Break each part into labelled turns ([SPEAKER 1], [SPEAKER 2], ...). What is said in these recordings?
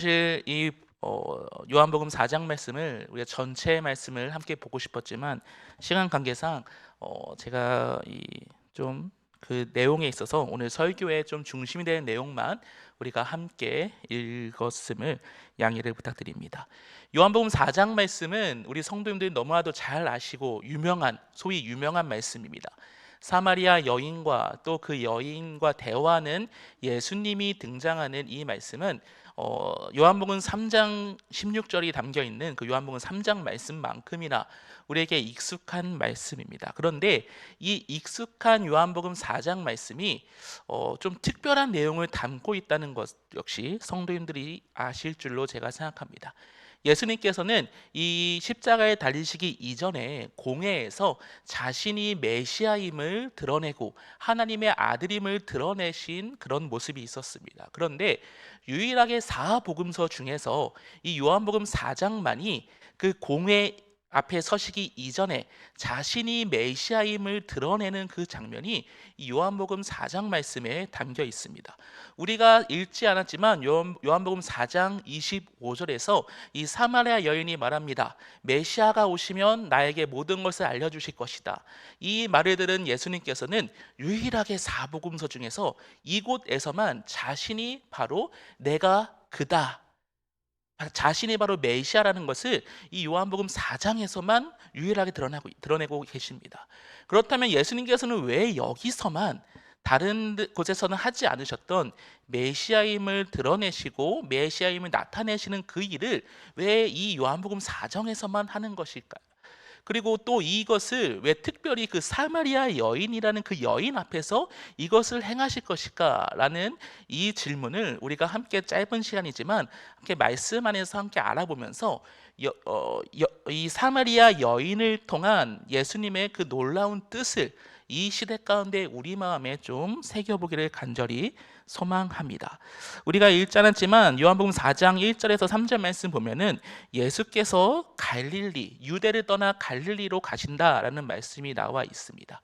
[SPEAKER 1] 사실 이 요한복음 4장 말씀을 우리가 전체 말씀을 함께 보고 싶었지만 시간 관계상 제가 이 좀 그 내용에 있어서 오늘 설교에 좀 중심이 되는 내용만 우리가 함께 읽었음을 양해를 부탁드립니다. 요한복음 4장 말씀은 우리 성도님들이 너무나도 잘 아시고 유명한, 소위 유명한 말씀입니다. 사마리아 여인과 또 그 여인과 대화하는 예수님이 등장하는 이 말씀은 요한복음 3장 16절이 담겨 있는 그 요한복음 3장 말씀만큼이나 우리에게 익숙한 말씀입니다. 그런데 이 익숙한 요한복음 4장 말씀이 좀 특별한 내용을 담고 있다는 것 역시 성도님들이 아실 줄로 제가 생각합니다. 예수님께서는 이 십자가에 달리시기 이전에 공회에서 자신이 메시아임을 드러내고 하나님의 아들임을 드러내신 그런 모습이 있었습니다. 그런데 유일하게 사복음서 중에서 이 요한복음 4장만이 그 공회 앞에 서시기 이전에 자신이 메시아임을 드러내는 그 장면이 이 요한복음 4장 말씀에 담겨 있습니다. 우리가 읽지 않았지만 요한복음 4장 25절에서 이 사마리아 여인이 말합니다. 메시아가 오시면 나에게 모든 것을 알려주실 것이다. 이 말을 들은 예수님께서는 유일하게 사복음서 중에서 이곳에서만 자신이 바로 내가 그다, 자신이 바로 메시아라는 것을 이 요한복음 4장에서만 유일하게 드러내고 계십니다. 그렇다면 예수님께서는 왜 여기서만 다른 곳에서는 하지 않으셨던 메시아임을 드러내시고 메시아임을 나타내시는 그 일을 왜 이 요한복음 4장에서만 하는 것일까요? 그리고 또 이것을 왜 특별히 그 사마리아 여인이라는 그 여인 앞에서 이것을 행하실 것일까라는 이 질문을 우리가 함께 짧은 시간이지만 함께 말씀 안에서 함께 알아보면서 이 사마리아 여인을 통한 예수님의 그 놀라운 뜻을 이 시대 가운데 우리 마음에 좀 새겨보기를 간절히 소망합니다. 우리가 읽지 않았지만 요한복음 4장 1절에서 3절 말씀 보면은 예수께서 갈릴리, 유대를 떠나 갈릴리로 가신다라는 말씀이 나와 있습니다.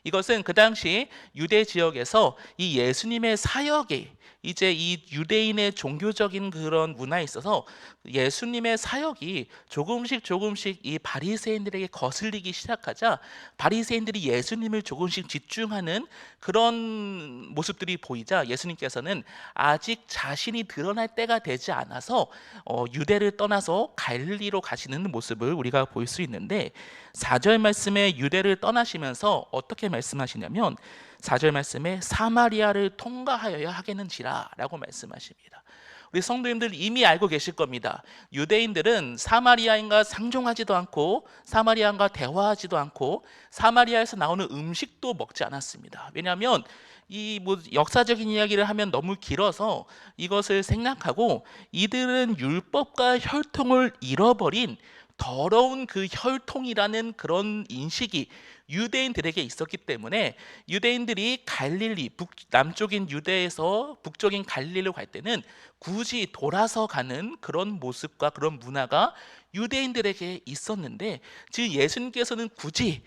[SPEAKER 1] 이것은 그 당시 유대 지역에서 이 예수님의 사역이 이제 이 유대인의 종교적인 그런 문화에 있어서 예수님의 사역이 조금씩 이 바리새인들에게 거슬리기 시작하자 바리새인들이 예수님을 조금씩 집중하는 그런 모습들이 보이자 예수님께서는 아직 자신이 드러날 때가 되지 않아서 유대를 떠나서 갈릴리로 가시는 모습을 우리가 볼 수 있는데 4절 말씀에 유대를 떠나시면서 어떻게 말씀하시냐면 4절 말씀에 사마리아를 통과하여야 하겠는지라 라고 말씀하십니다. 우리 성도님들 이미 알고 계실 겁니다. 유대인들은 사마리아인과 상종하지도 않고 사마리아인과 대화하지도 않고 사마리아에서 나오는 음식도 먹지 않았습니다. 왜냐하면 이 뭐 역사적인 이야기를 하면 너무 길어서 이것을 생략하고 이들은 율법과 혈통을 잃어버린 더러운 그 혈통이라는 그런 인식이 유대인들에게 있었기 때문에 유대인들이 갈릴리 남쪽인 유대에서 북쪽인 갈릴리로 갈 때는 굳이 돌아서 가는 그런 모습과 그런 문화가 유대인들에게 있었는데 즉 예수님께서는 굳이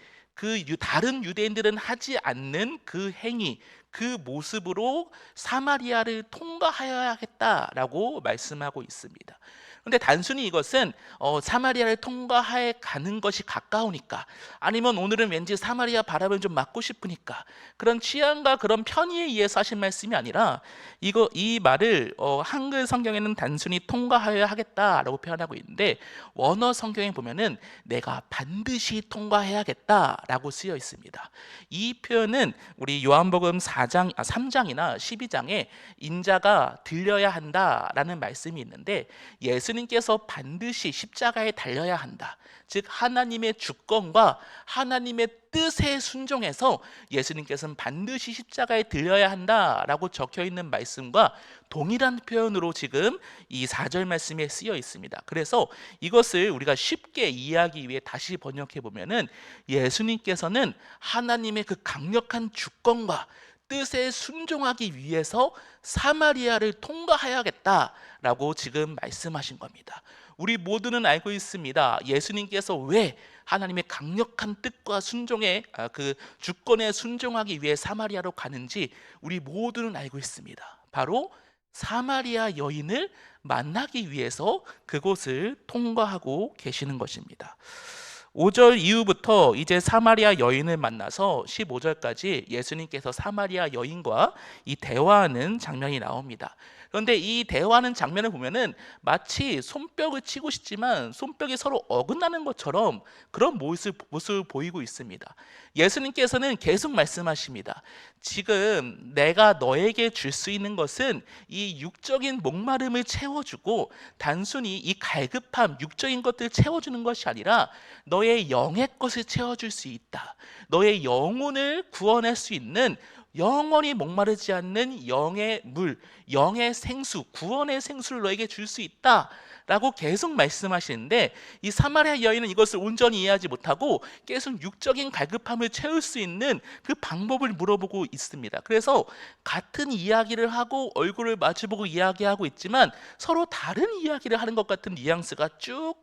[SPEAKER 1] 다른 유대인들은 하지 않는 그 행위 그 모습으로 사마리아를 통과하여야겠다라고 말씀하고 있습니다. 그런데 단순히 이것은 사마리아를 통과해 가는 것이 가까우니까 아니면 오늘은 왠지 사마리아 바람을 좀 맞고 싶으니까 그런 취향과 그런 편의에 의해서 하신 말씀이 아니라 이 말을 한글 성경에는 단순히 통과하여야 하겠다라고 표현하고 있는데 원어 성경에 보면은 내가 반드시 통과해야겠다라고 쓰여 있습니다. 이 표현은 우리 요한복음 3장이나 12장에 인자가 들려야 한다라는 말씀이 있는데 예수님께서 반드시 십자가에 달려야 한다. 즉 하나님의 주권과 하나님의 뜻에 순종해서 예수님께서는 반드시 십자가에 들려야 한다라고 적혀 있는 말씀과 동일한 표현으로 지금 이 4절 말씀에 쓰여 있습니다. 그래서 이것을 우리가 쉽게 이해하기 위해 다시 번역해 보면은 예수님께서는 하나님의 그 강력한 주권과 뜻에 순종하기 위해서 사마리아를 통과해야겠다라고 지금 말씀하신 겁니다. 우리 모두는 알고 있습니다. 예수님께서 왜 하나님의 강력한 뜻과 순종의 그 주권에 순종하기 위해 사마리아로 가는지 우리 모두는 알고 있습니다. 바로 사마리아 여인을 만나기 위해서 그곳을 통과하고 계시는 것입니다. 5절 이후부터 이제 사마리아 여인을 만나서 15절까지 예수님께서 사마리아 여인과 이 대화하는 장면이 나옵니다. 그런데 이 대화하는 장면을 보면은 마치 손뼉을 치고 싶지만 손뼉이 서로 어긋나는 것처럼 그런 모습을 보이고 있습니다. 예수님께서는 계속 말씀하십니다. 지금 내가 너에게 줄 수 있는 것은 이 육적인 목마름을 채워주고 단순히 이 갈급함, 육적인 것들을 채워주는 것이 아니라 너의 영의 것을 채워줄 수 있다. 너의 영혼을 구원할 수 있는 영원히 목마르지 않는 영의 물, 영의 생수, 구원의 생수를 너에게 줄 수 있다 라고 계속 말씀하시는데, 이 사마리아 여인은 이것을 온전히 이해하지 못하고 계속 육적인 갈급함을 채울 수 있는 그 방법을 물어보고 있습니다. 그래서 같은 이야기를 하고 얼굴을 마주보고 이야기하고 있지만 서로 다른 이야기를 하는 것 같은 뉘앙스가 쭉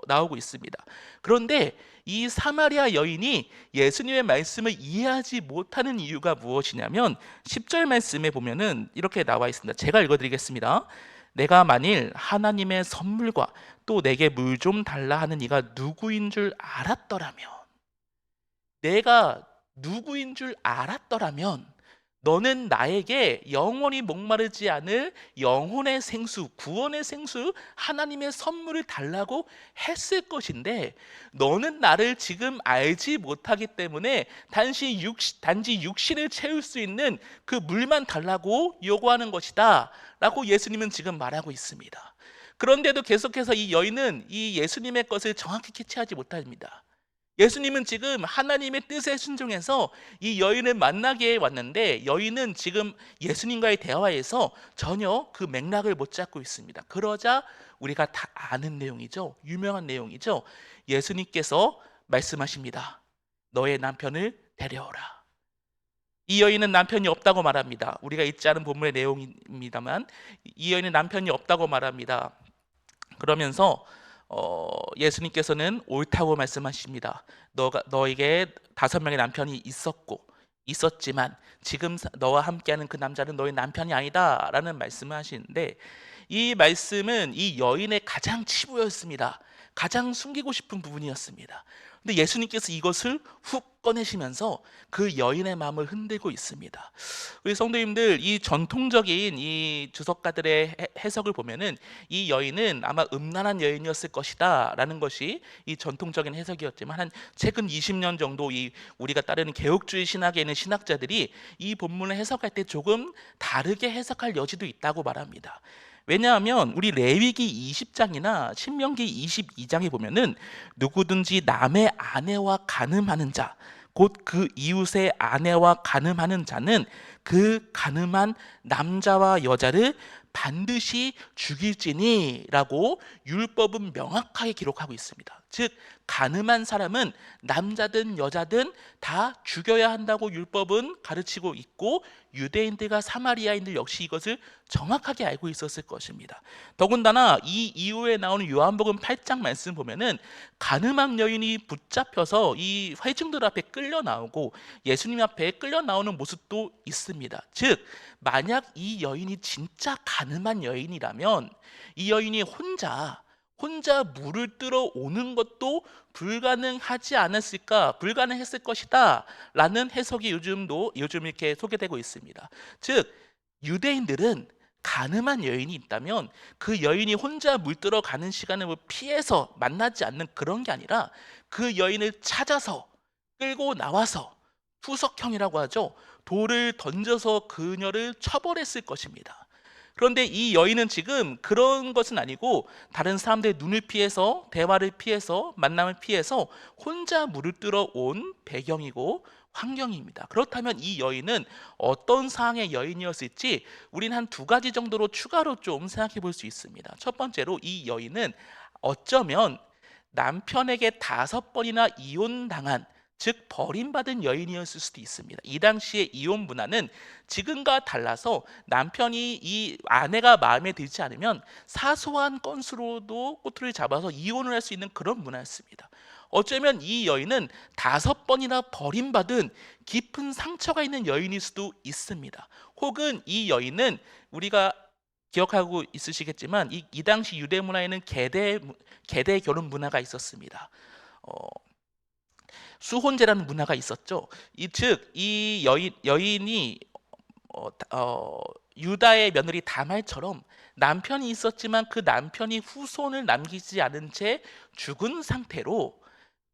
[SPEAKER 1] 나오고 있습니다. 그런데 이 사마리아 여인이 예수님의 말씀을 이해하지 못하는 이유가 무엇이냐면 10절 말씀에 보면은 이렇게 나와 있습니다. 제가 읽어드리겠습니다. 내가 만일 하나님의 선물과 또 내게 물 좀 달라 하는 이가 누구인 줄 알았더라면, 내가 누구인 줄 알았더라면 너는 나에게 영원히 목마르지 않을 영혼의 생수, 구원의 생수, 하나님의 선물을 달라고 했을 것인데, 너는 나를 지금 알지 못하기 때문에 단지 육신을 채울 수 있는 그 물만 달라고 요구하는 것이다 라고 예수님은 지금 말하고 있습니다. 그런데도 계속해서 이 여인은 이 예수님의 것을 정확히 캐치하지 못합니다. 예수님은 지금 하나님의 뜻에 순종해서 이 여인을 만나게 왔는데, 여인은 지금 예수님과의 대화에서 전혀 그 맥락을 못 잡고 있습니다. 그러자 우리가 다 아는 내용이죠. 유명한 내용이죠. 예수님께서 말씀하십니다. 너의 남편을 데려오라. 이 여인은 남편이 없다고 말합니다. 우리가 읽지 않은 본문의 내용입니다만 이 여인은 남편이 없다고 말합니다. 그러면서 예수님께서는 옳다고 말씀하십니다. 너에게 5명의 남편이 있었지만 지금 너와 함께하는 그 남자는 너의 남편이 아니다 라는 말씀을 하시는데, 이 말씀은 이 여인의 가장 치부였습니다. 가장 숨기고 싶은 부분이었습니다. 근데 예수님께서 이것을 훅 꺼내시면서 그 여인의 마음을 흔들고 있습니다. 우리 성도님들, 이 전통적인 이 주석가들의 해석을 보면은 이 여인은 아마 음란한 여인이었을 것이다 라는 것이 이 전통적인 해석이었지만, 한 최근 20년 정도 이 우리가 따르는 개혁주의 신학에 있는 신학자들이 이 본문을 해석할 때 조금 다르게 해석할 여지도 있다고 말합니다. 왜냐하면 우리 레위기 20장이나 신명기 22장에 보면은 누구든지 남의 아내와 간음하는 자, 곧 그 이웃의 아내와 간음하는 자는 그 간음한 남자와 여자를 반드시 죽일지니 라고 율법은 명확하게 기록하고 있습니다. 즉 간음한 사람은 남자든 여자든 다 죽여야 한다고 율법은 가르치고 있고, 유대인들과 사마리아인들 역시 이것을 정확하게 알고 있었을 것입니다. 더군다나 이 이후에 나오는 요한복음 8장 말씀 보면은 간음한 여인이 붙잡혀서 이 회중들 앞에 끌려 나오고 예수님 앞에 끌려 나오는 모습도 있습니다. 즉 만약 이 여인이 진짜 간음한 여인이라면 이 여인이 혼자 물을 뜨러 오는 것도 불가능하지 않았을까, 불가능했을 것이다 라는 해석이 요즘 이렇게 소개되고 있습니다. 즉 유대인들은 간음한 여인이 있다면 그 여인이 혼자 물들어 가는 시간을 피해서 만나지 않는 그런 게 아니라 그 여인을 찾아서 끌고 나와서 투석형이라고 하죠. 돌을 던져서 그녀를 처벌했을 것입니다. 그런데 이 여인은 지금 그런 것은 아니고 다른 사람들의 눈을 피해서, 대화를 피해서, 만남을 피해서 혼자 물을 뜨러 온 배경이고 환경입니다. 그렇다면 이 여인은 어떤 상황의 여인이었을지 우리는 한 2가지 정도로 추가로 좀 생각해 볼 수 있습니다. 첫 번째로 이 여인은 어쩌면 남편에게 5번이나 이혼당한, 즉 버림받은 여인이었을 수도 있습니다. 이 당시의 이혼 문화는 지금과 달라서 남편이 이 아내가 마음에 들지 않으면 사소한 건수로도 꼬투리를 잡아서 이혼을 할 수 있는 그런 문화였습니다. 어쩌면 이 여인은 5번이나 버림받은 깊은 상처가 있는 여인일 수도 있습니다. 혹은 이 여인은 우리가 기억하고 있으시겠지만 이 당시 유대 문화에는 계대 결혼 문화가 있었습니다. 어, 수혼제라는 문화가 있었죠. 이 여인이 유다의 며느리 다말처럼 남편이 있었지만 그 남편이 후손을 남기지 않은 채 죽은 상태로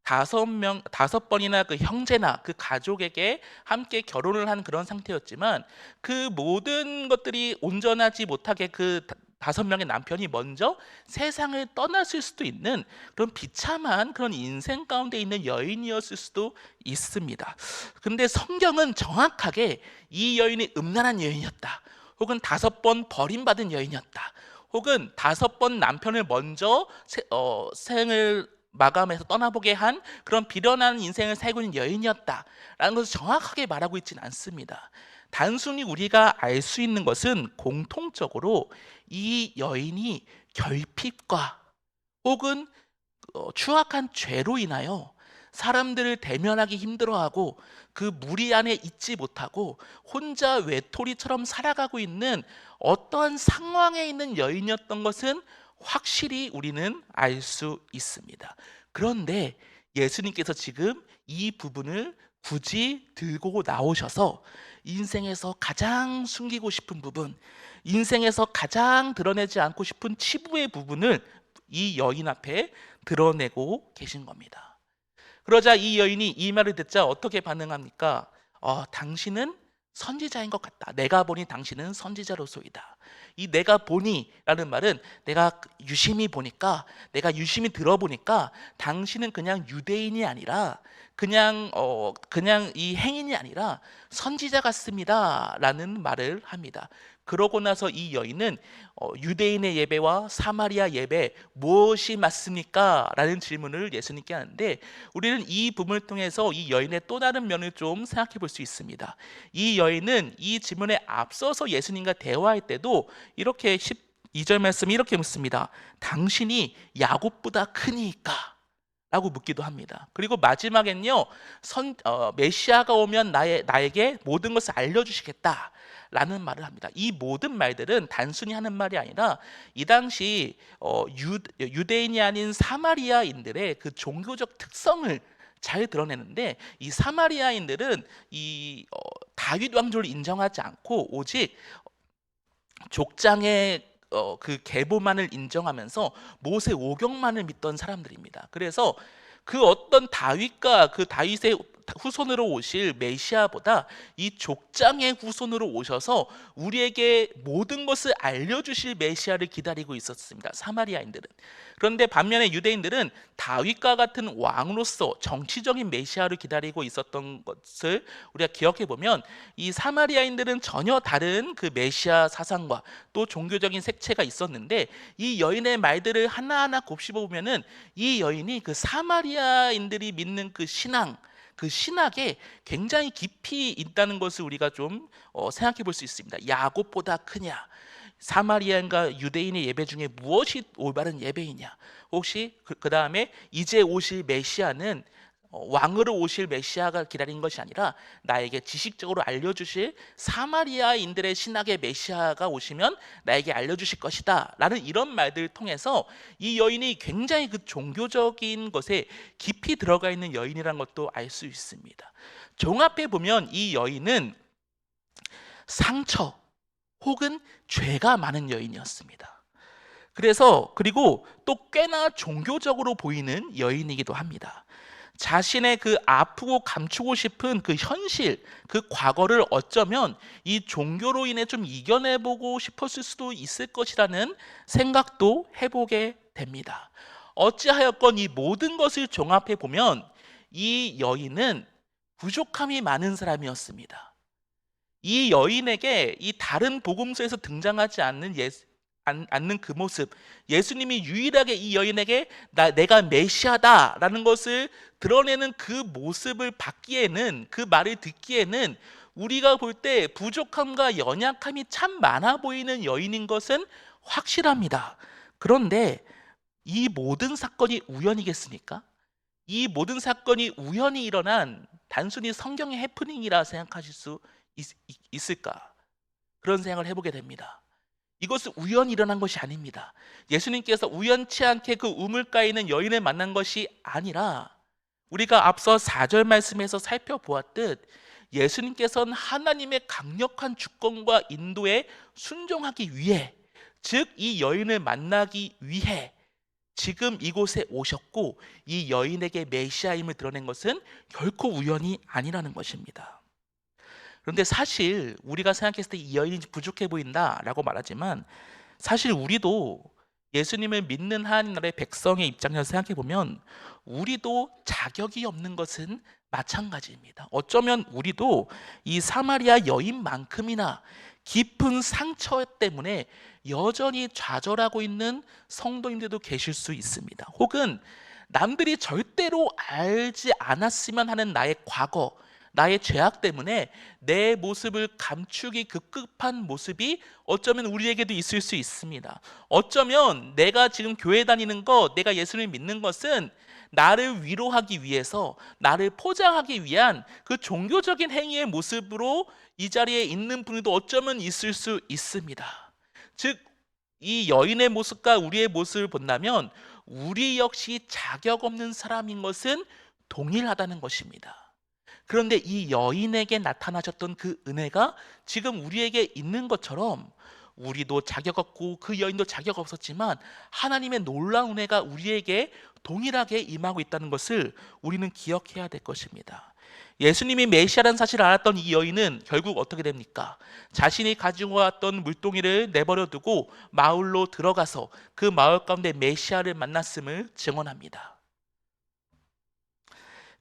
[SPEAKER 1] 다섯 번이나 그 형제나 그 가족에게 함께 결혼을 한 그런 상태였지만 그 모든 것들이 온전하지 못하게 그 다섯 명의 남편이 먼저 세상을 떠났을 수도 있는 그런 비참한 그런 인생 가운데 있는 여인이었을 수도 있습니다. 근데 성경은 정확하게 이 여인이 음란한 여인이었다, 혹은 다섯 번 버림받은 여인이었다, 혹은 다섯 번 남편을 먼저 생을 마감해서 떠나보게 한 그런 비련한 인생을 살고 있는 여인이었다라는 것을 정확하게 말하고 있지는 않습니다. 단순히 우리가 알 수 있는 것은 공통적으로 이 여인이 결핍과 혹은 추악한 죄로 인하여 사람들을 대면하기 힘들어하고 그 무리 안에 있지 못하고 혼자 외톨이처럼 살아가고 있는 어떠한 상황에 있는 여인이었던 것은 확실히 우리는 알 수 있습니다. 그런데 예수님께서 지금 이 부분을 굳이 들고 나오셔서 인생에서 가장 숨기고 싶은 부분, 인생에서 가장 드러내지 않고 싶은 치부의 부분을 이 여인 앞에 드러내고 계신 겁니다. 그러자 이 여인이 이 말을 듣자 어떻게 반응합니까? 당신은 선지자인 것 같다. 내가 보니 당신은 선지자로소이다. 이 내가 보니라는 말은 내가 유심히 보니까, 내가 유심히 들어보니까 당신은 그냥 유대인이 아니라 그냥 이 행인이 아니라 선지자 같습니다라는 말을 합니다. 그러고 나서 이 여인은 유대인의 예배와 사마리아 예배 무엇이 맞습니까? 라는 질문을 예수님께 하는데, 우리는 이 부분을 통해서 이 여인의 또 다른 면을 좀 생각해 볼 수 있습니다. 이 여인은 이 질문에 앞서서 예수님과 대화할 때도 이렇게 12절 말씀 이렇게 묻습니다. 당신이 야곱보다 크니까? 라고 묻기도 합니다. 그리고 마지막엔요, 메시아가 오면 나에게 모든 것을 알려주시겠다 라는 말을 합니다. 이 모든 말들은 단순히 하는 말이 아니라 이 당시 유대인이 아닌 사마리아인들의 그 종교적 특성을 잘 드러내는데, 이 사마리아인들은 이 다윗 왕조를 인정하지 않고 오직 족장의 그 계보만을 인정하면서 모세 오경만을 믿던 사람들입니다. 그래서 그 어떤 다윗과 그 다윗의 후손으로 오실 메시아보다 이 족장의 후손으로 오셔서 우리에게 모든 것을 알려주실 메시아를 기다리고 있었습니다, 사마리아인들은. 그런데 반면에 유대인들은 다윗과 같은 왕으로서 정치적인 메시아를 기다리고 있었던 것을 우리가 기억해 보면, 이 사마리아인들은 전혀 다른 그 메시아 사상과 또 종교적인 색채가 있었는데, 이 여인의 말들을 하나하나 곱씹어 보면은 이 여인이 그 사마리아인들이 믿는 그 신학에 굉장히 깊이 있다는 것을 우리가 좀 생각해 볼 수 있습니다. 야곱보다 크냐? 사마리아인과 유대인의 예배 중에 무엇이 올바른 예배이냐? 혹시 그 다음에 이제 오실 메시아는 왕으로 오실 메시아가 기다린 것이 아니라 나에게 지식적으로 알려주실 사마리아인들의 신학의 메시아가 오시면 나에게 알려주실 것이다 라는 이런 말들을 통해서 이 여인이 굉장히 그 종교적인 것에 깊이 들어가 있는 여인이라는 것도 알 수 있습니다. 종합해 보면 이 여인은 상처 혹은 죄가 많은 여인이었습니다. 그리고 또 꽤나 종교적으로 보이는 여인이기도 합니다. 자신의 그 아프고 감추고 싶은 그 현실, 그 과거를 어쩌면 이 종교로 인해 좀 이겨내보고 싶었을 수도 있을 것이라는 생각도 해보게 됩니다. 어찌하였건 이 모든 것을 종합해 보면 이 여인은 부족함이 많은 사람이었습니다. 이 여인에게 이 다른 복음서에서 등장하지 않는 그 모습, 예수님이 유일하게 이 여인에게 내가 메시아다라는 것을 드러내는 그 모습을 받기에는, 그 말을 듣기에는 우리가 볼 때 부족함과 연약함이 참 많아 보이는 여인인 것은 확실합니다. 그런데 이 모든 사건이 우연이겠습니까? 이 모든 사건이 우연히 일어난 단순히 성경의 해프닝이라 생각하실 수 있을까? 그런 생각을 해보게 됩니다. 이것은 우연히 일어난 것이 아닙니다. 예수님께서 우연치 않게 그 우물가에 있는 여인을 만난 것이 아니라 우리가 앞서 4절 말씀에서 살펴보았듯 예수님께서는 하나님의 강력한 주권과 인도에 순종하기 위해, 즉 이 여인을 만나기 위해 지금 이곳에 오셨고 이 여인에게 메시아임을 드러낸 것은 결코 우연이 아니라는 것입니다. 그런데 사실 우리가 생각했을 때 이 여인이 부족해 보인다라고 말하지만 사실 우리도 예수님을 믿는 하나님 나라의 백성의 입장에서 생각해 보면 우리도 자격이 없는 것은 마찬가지입니다. 어쩌면 우리도 이 사마리아 여인만큼이나 깊은 상처 때문에 여전히 좌절하고 있는 성도님들도 계실 수 있습니다. 혹은 남들이 절대로 알지 않았으면 하는 나의 과거, 나의 죄악 때문에 내 모습을 감추기 급급한 모습이 어쩌면 우리에게도 있을 수 있습니다. 어쩌면 내가 지금 교회 다니는 것, 내가 예수를 믿는 것은 나를 위로하기 위해서, 나를 포장하기 위한 그 종교적인 행위의 모습으로 이 자리에 있는 분들도 어쩌면 있을 수 있습니다. 즉, 이 여인의 모습과 우리의 모습을 본다면 우리 역시 자격 없는 사람인 것은 동일하다는 것입니다. 그런데 이 여인에게 나타나셨던 그 은혜가 지금 우리에게 있는 것처럼 우리도 자격 없고 그 여인도 자격 없었지만 하나님의 놀라운 은혜가 우리에게 동일하게 임하고 있다는 것을 우리는 기억해야 될 것입니다. 예수님이 메시아라는 사실을 알았던 이 여인은 결국 어떻게 됩니까? 자신이 가지고 왔던 물동이를 내버려 두고 마을로 들어가서 그 마을 가운데 메시아를 만났음을 증언합니다.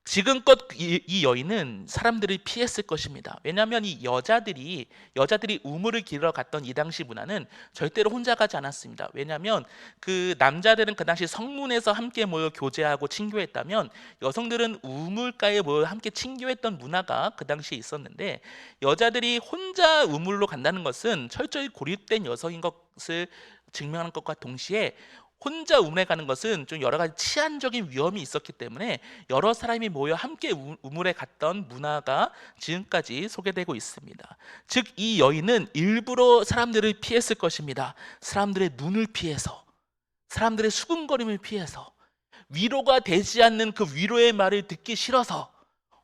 [SPEAKER 1] 지금껏 이 여인은 사람들을 피했을 것입니다. 왜냐하면 이 여자들이 우물을 길러 갔던 이 당시 문화는 절대로 혼자 가지 않았습니다. 왜냐하면 그 남자들은 그 당시 성문에서 함께 모여 교제하고 친교했다면 여성들은 우물가에 모여 함께 친교했던 문화가 그 당시에 있었는데 여자들이 혼자 우물로 간다는 것은 철저히 고립된 여성인 것을 증명하는 것과 동시에 혼자 우물에 가는 것은 좀 여러 가지 치안적인 위험이 있었기 때문에 여러 사람이 모여 함께 우물에 갔던 문화가 지금까지 소개되고 있습니다. 즉 이 여인은 일부러 사람들을 피했을 것입니다. 사람들의 눈을 피해서, 사람들의 수군거림을 피해서, 위로가 되지 않는 그 위로의 말을 듣기 싫어서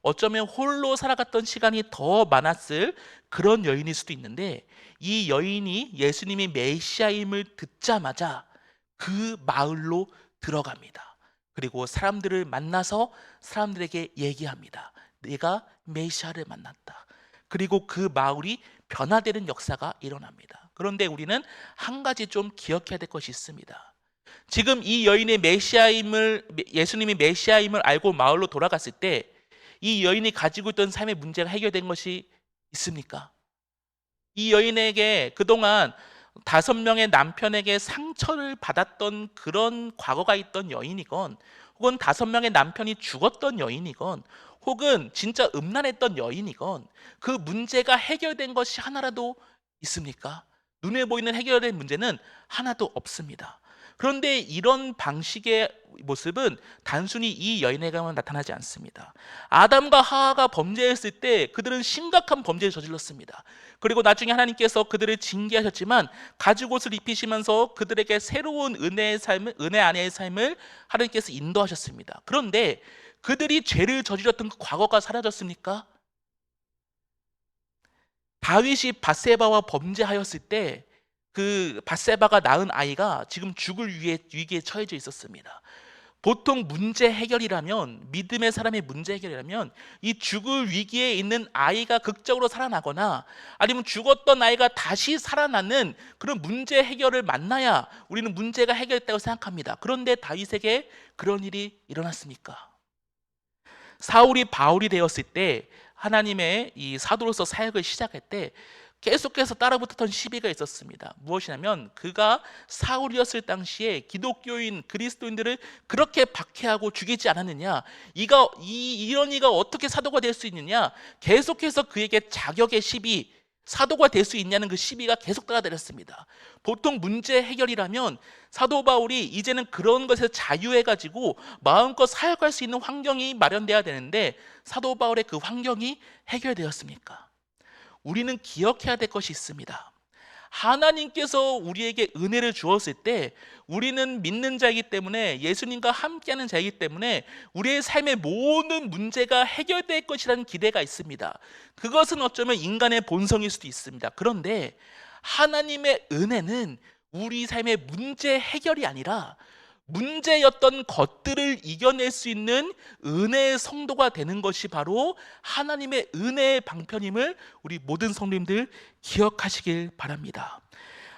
[SPEAKER 1] 어쩌면 홀로 살아갔던 시간이 더 많았을 그런 여인일 수도 있는데 이 여인이 예수님이 메시아임을 듣자마자 그 마을로 들어갑니다. 그리고 사람들을 만나서 사람들에게 얘기합니다. 내가 메시아를 만났다. 그리고 그 마을이 변화되는 역사가 일어납니다. 그런데 우리는 한 가지 좀 기억해야 될 것이 있습니다. 지금 이 여인의 예수님이 메시아임을 알고 마을로 돌아갔을 때 이 여인이 가지고 있던 삶의 문제가 해결된 것이 있습니까? 이 여인에게 그동안 5명의 남편에게 상처를 받았던 그런 과거가 있던 여인이건 혹은 5명의 남편이 죽었던 여인이건 혹은 진짜 음란했던 여인이건 그 문제가 해결된 것이 하나라도 있습니까? 눈에 보이는 해결된 문제는 하나도 없습니다. 그런데 이런 방식의 모습은 단순히 이 여인에게만 나타나지 않습니다. 아담과 하와가 범죄했을 때 그들은 심각한 범죄를 저질렀습니다. 그리고 나중에 하나님께서 그들을 징계하셨지만 가죽옷을 입히시면서 그들에게 새로운 은혜 안의 삶을 하나님께서 인도하셨습니다. 그런데 그들이 죄를 저질렀던 그 과거가 사라졌습니까? 다윗이 밧세바와 범죄하였을 때 그 밧세바가 낳은 아이가 지금 죽을 위기에 처해져 있었습니다. 보통 문제 해결이라면, 믿음의 사람의 문제 해결이라면 이 죽을 위기에 있는 아이가 극적으로 살아나거나 아니면 죽었던 아이가 다시 살아나는 그런 문제 해결을 만나야 우리는 문제가 해결됐다고 생각합니다. 그런데 다윗에게 그런 일이 일어났습니까? 사울이 바울이 되었을 때 하나님의 이 사도로서 사역을 시작할 때 계속해서 따라붙었던 시비가 있었습니다. 무엇이냐면 그가 사울이었을 당시에 기독교인 그리스도인들을 그렇게 박해하고 죽이지 않았느냐, 이런 이가 어떻게 사도가 될 수 있느냐, 계속해서 그에게 자격의 시비, 사도가 될 수 있냐는 그 시비가 계속 따라다녔습니다. 보통 문제 해결이라면 사도 바울이 이제는 그런 것에서 자유해가지고 마음껏 사역할 수 있는 환경이 마련돼야 되는데 사도 바울의 그 환경이 해결되었습니까? 우리는 기억해야 될 것이 있습니다. 하나님께서 우리에게 은혜를 주었을 때 우리는 믿는 자이기 때문에, 예수님과 함께하는 자이기 때문에 우리의 삶의 모든 문제가 해결될 것이라는 기대가 있습니다. 그것은 어쩌면 인간의 본성일 수도 있습니다. 그런데 하나님의 은혜는 우리 삶의 문제 해결이 아니라 문제였던 것들을 이겨낼 수 있는 은혜의 성도가 되는 것이 바로 하나님의 은혜의 방편임을 우리 모든 성도님들 기억하시길 바랍니다.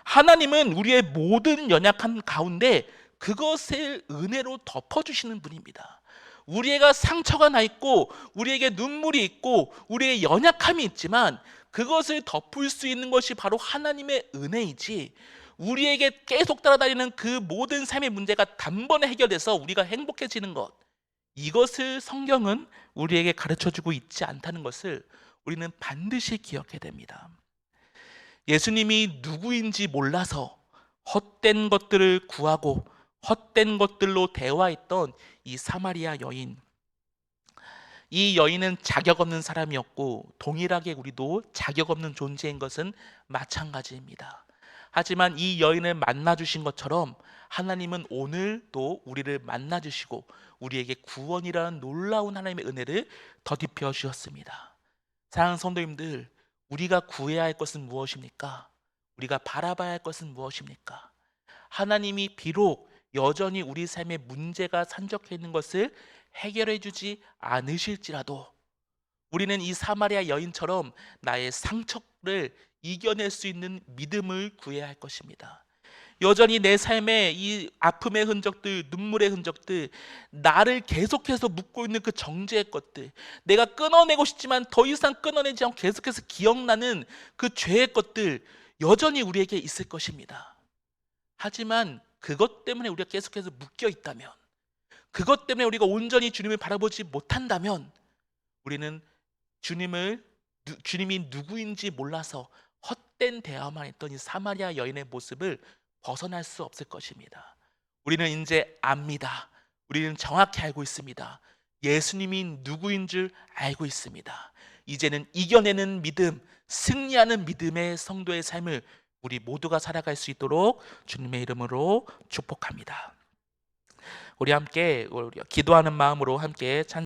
[SPEAKER 1] 하나님은 우리의 모든 연약함 가운데 그것을 은혜로 덮어주시는 분입니다. 우리가 상처가 나 있고 우리에게 눈물이 있고 우리의 연약함이 있지만 그것을 덮을 수 있는 것이 바로 하나님의 은혜이지, 우리에게 계속 따라다니는 그 모든 삶의 문제가 단번에 해결돼서 우리가 행복해지는 것, 이것을 성경은 우리에게 가르쳐주고 있지 않다는 것을 우리는 반드시 기억해야 됩니다. 예수님이 누구인지 몰라서 헛된 것들을 구하고 헛된 것들로 대화했던 이 사마리아 여인, 이 여인은 자격 없는 사람이었고 동일하게 우리도 자격 없는 존재인 것은 마찬가지입니다. 하지만 이 여인을 만나주신 것처럼 하나님은 오늘도 우리를 만나주시고 우리에게 구원이라는 놀라운 하나님의 은혜를 더딥혀 주셨습니다. 사랑하는 성도님들, 우리가 구해야 할 것은 무엇입니까? 우리가 바라봐야 할 것은 무엇입니까? 하나님이 비록 여전히 우리 삶에 문제가 산적해 있는 것을 해결해 주지 않으실지라도 우리는 이 사마리아 여인처럼 나의 상처를 이겨낼 수 있는 믿음을 구해야 할 것입니다. 여전히 내 삶에 이 아픔의 흔적들, 눈물의 흔적들, 나를 계속해서 묶고 있는 그 정죄의 것들, 내가 끊어내고 싶지만 더 이상 끊어내지 않고 계속해서 기억나는 그 죄의 것들, 여전히 우리에게 있을 것입니다. 하지만 그것 때문에 우리가 계속해서 묶여 있다면, 그것 때문에 우리가 온전히 주님을 바라보지 못한다면 우리는 주님이 누구인지 몰라서 헛된 대화만 했던 이 사마리아 여인의 모습을 벗어날 수 없을 것입니다. 우리는 이제 압니다. 우리는 정확히 알고 있습니다. 예수님이 누구인 줄 알고 있습니다. 이제는 이겨내는 믿음, 승리하는 믿음의 성도의 삶을 우리 모두가 살아갈 수 있도록 주님의 이름으로 축복합니다. 우리 함께 기도하는 마음으로 함께 찬